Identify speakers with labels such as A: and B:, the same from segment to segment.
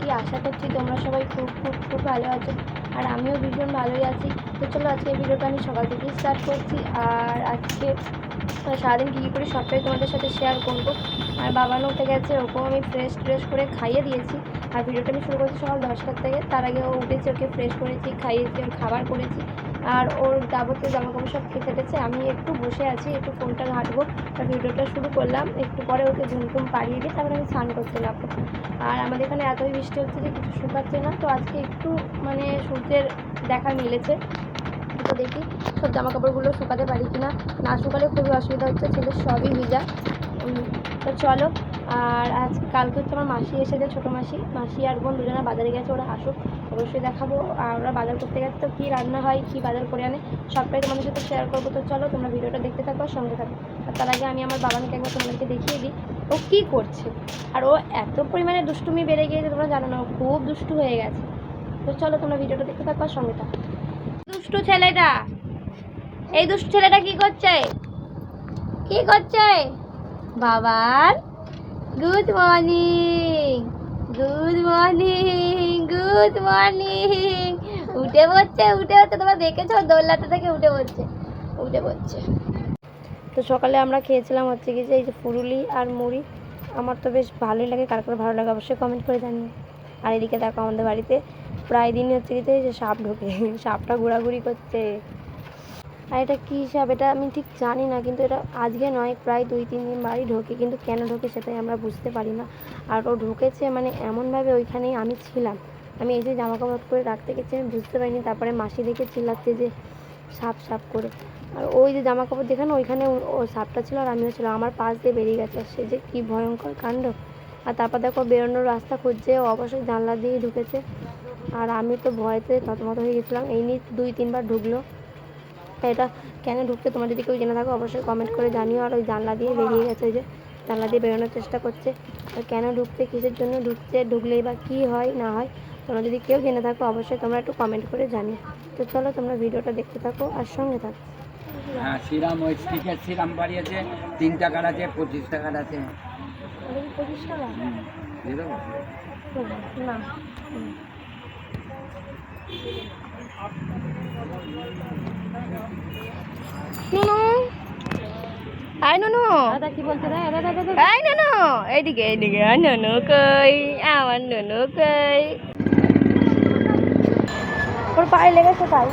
A: কি আশা করছি তোমরা সবাই খুব খুব খুব ভালো আছো, আর আমিও ভীষণ ভালোই আছি। তো চলো আজকে এই ভিডিওটা আমি সকাল থেকেই স্টার্ট করছি, আর আজকে সারাদিন কী কী করি সবটাই তোমাদের সাথে শেয়ার করবো। আর বাবা উঠে গেছে, ওকেও আমি ফ্রেশ করে খাইয়ে দিয়েছি। আর ভিডিওটা আমি শুরু করছি সকাল 10টার থেকে। তার আগে ও উঠেছে, ওকে ফ্রেশ করেছি, খাইয়েছি, ওর খাবার করেছি, আর ওর যাবতীয় জামাকাপড় সব কেটে টেছে। আমি একটু বসে আছি, একটু ফোনটা ঘাঁটবো, আর ভিডিওটা শুরু করলাম। একটু পরে ওকে ঘুম পাড়িয়ে দিই, তারপরে আমি স্নান করতে যাবো। আর আমাদের এখানে এতই বৃষ্টি হচ্ছে যে কিছু শুকাচ্ছে না। তো আজকে একটু মানে সূর্যের দেখা মিলেছে, তো দেখি সব জামাকাপড়গুলো শুকাতে পারি কি না। না শুকালে খুবই অসুবিধা হচ্ছে, ছেলের সবই ভিজা। তো চলো। আর আজ কালকে হচ্ছে আমার মাসি এসেছে, ছোটো মাসি আর বোন দুজনা বাজারে গেছে, ওরা আসুক অবশ্যই দেখাবো। আর ওরা বাজার করতে গেছে, তো কী রান্না হয়, কী বাজার করে আনে সবটাই তোমাদের সাথে শেয়ার করবো। তো চলো তোমরা ভিডিওটা দেখতে থাকো আর সঙ্গে থাকো। আর তার আগে আমি আমার বাবাকে একবার তোমাদেরকে দেখিয়ে দিই ও কী করছে। আর ও এত পরিমাণে দুষ্টুমি বেড়ে গিয়েছে, তোমরা জানো না, ও খুব দুষ্টু হয়ে গেছে। তো চলো তোমরা ভিডিওটা দেখতে থাকো আর সঙ্গে থাকো। দুষ্টু ছেলেটা, এই দুষ্টু ছেলেটা কি করছে বাবার? গুড মর্নিং, উঠে পড়ছে। তোমরা দেখেছো, দোলনাতে থেকে উঠে পড়ছে। তো সকালে আমরা খেয়েছিলাম হচ্ছে কি যে এই যে ফুরুলি আর মুড়ি। আমার তো বেশ ভালোই লাগে, কার কার ভালো লাগে অবশ্যই কমেন্ট করে জানিও। আর এদিকে দেখো আমাদের বাড়িতে প্রায় দিনই হচ্ছে কি যে সাপ ঢোকে, সাপটা ঘোরাঘুরি করছে। আর এটা কী সাপ এটা আমি ঠিক জানি না, কিন্তু এটা আজকে নয়, প্রায় 2-3 দিন বাড়ি ঢোকে, কিন্তু কেন ঢোকে সেটাই আমরা বুঝতে পারি না। আর ও ঢুকেছে মানে এমনভাবে, ওইখানেই আমি ছিলাম, আমি এসে জামা কাপড় করে রাখতে গেছি, আমি বুঝতে পারিনি। তারপরে মাসি দেখে চিল্লাচ্ছে যে সাপ করে। আর ওই যে জামা কাপড় দেখানো ওইখানে ও সাপটা ছিল, আর আমিও ছিলাম, আমার পাশ দিয়ে বেরিয়ে গেছে। সে যে কী ভয়ঙ্কর কাণ্ড। আর তারপর দেখো বেরোনোর রাস্তা খুঁজছে, ও অবশ্যই জানলা দিয়েই ঢুকেছে। আর আমি তো ভয়তে থতমত হয়ে গেছিলাম। এই নিয়ে 2-3 বার ঢুকলো। এটা কেন ঢুকতে তোমরা যদি কেউ জেনে থাকো অবশ্যই কমেন্ট করে জানিও। আর ওই জানলা দিয়ে বেরিয়ে গেছে, ওই যে জানলা দিয়ে বেরোনোর চেষ্টা করছে। আর কেন ঢুকতে, কিসের জন্য ঢুকতে, ঢুকলেই বা কী হয় না হয়, তোমরা যদি কেউ জেনে থাকো অবশ্যই তোমরা একটু কমেন্ট করে জানিও। তো চলো তোমরা ভিডিওটা দেখতে থাকো আর সঙ্গে থাকো।
B: হ্যাঁ, শ্রীরাম ওই স্টিকের শ্রীরাম বাড়ি আছে, 3 টাকার আছে, 25 টাকার আছে।
A: 25 টাকা
B: দিয়ে দেবো
A: না। নুনু, আয় নুনু, দাদা কি বলতে রে? আয় নুনু, এইদিকে আয়। নুনু কই, আমার নুনু কই? ওর পায়ে লেগেছে তাই।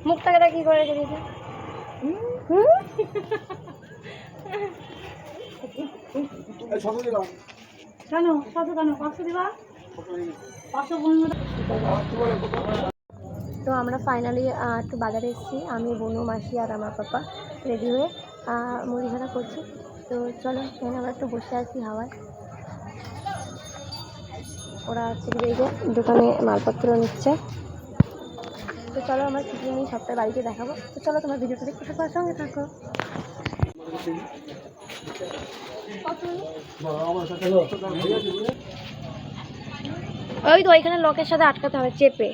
A: মুখটাকে কি করে রেখে দিয়েছে? তো আমরা ফাইনালি একটু বাজারে এসেছি, আমি বোনু মাসি আর আমার পাপা রেডি হয়ে মুড়িঘাটা করছি। তো চলো এখানে আমরা একটু বসে আছি হাওয়ায়। ওরা হচ্ছে কি যে দোকানে মালপত্র নিচ্ছে। তো চলো আমরা কিছু নিয়ে সবটাই বাড়িতে দেখাবো। তো চলো তোমার ভিডিওটা দেখতে থাকো আর সঙ্গে থাকো। ওই তো ওইখানে লকের সাথে আটকাতে হবে চেপে।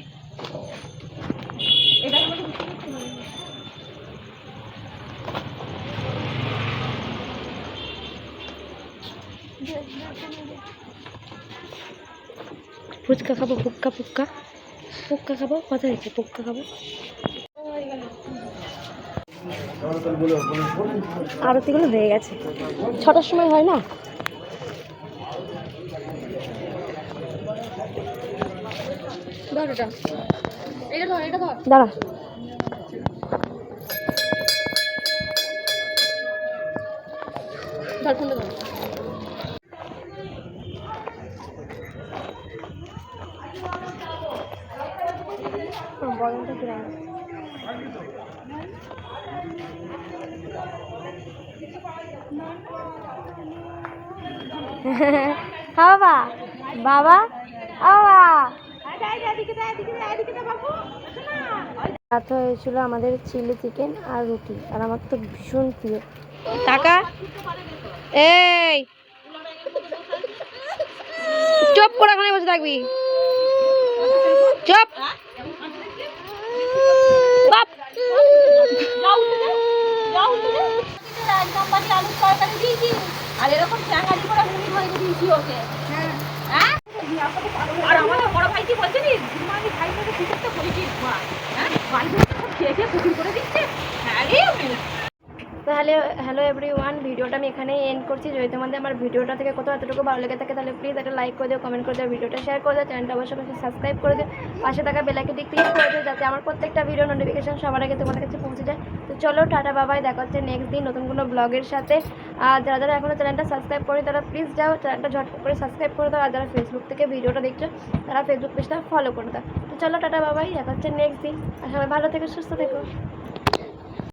A: ফুচকা খাবো, ফুক্কা খাবো, কথা হয়েছে ফুক্কা খাবো। আরতিগুলো হয়ে গেছে, 6টার সময় হয় না? দাঁড়া, বলটা কিরা বাবা বাবা রাত হয়েছিল আমাদের চিলি চিকেন আর রুটি, আর আমার তো ভীষণ প্রিয়। টাকা এই চুপ করে ওখানে বসে থাকবি, চুপ।
C: তরকারি দিয়েছি আর এরকম চ্যাঙ্গারি করে মুড়ি ভাজা দিয়েছি ওকে। হ্যাঁ আর আমার বড় ভাই কি বলছে নি ঘুমানি ভাই থেকে কি করতে বলেছি হ্যাঁ বাড়িতে খেয়ে খেয়ে পুকুর করে দিচ্ছে। হ্যাঁ রে
A: তো হ্যালো এভরিওয়ান, ভিডিওটা আমি এখানেই এন্ড করছি। যদি তোমাদের আমার ভিডিওটা থেকে কোথাও এতটুকু ভালো লেগে থাকে তাহলে প্লিজ একটা লাইক করে দিও, কমেন্ট করে দিও, ভিডিওটা শেয়ার করে দিও, চ্যানেলটা অবশ্যই সাবস্ক্রাইব করে দিও, পাশে থাকা বেল আইকনটি ক্লিক করে দিও যাতে আমার প্রত্যেকটা ভিডিও নোটিফিকেশন সবার আগে তোমাদের কাছে পৌঁছে যায়। তো চলো টাটা বাবাই, দেখা হচ্ছে নেক্সট দিন নতুন কোনো ব্লগের সাথে। আর যারা যারা এখনও চ্যানেলটা সাবস্ক্রাইব করে তারা প্লিজ যাও চ্যানেলটা ঝটপট করে সাবস্ক্রাইব করে দাও। আর যারা ফেসবুক থেকে ভিডিওটা দেখছো তারা ফেসবুক পেজটা ফলো করে দাও। তো চলো টাটা বাবাই, দেখা হচ্ছে নেক্সট দিন। আর সবাই ভালো থেকো, সুস্থ থেকো।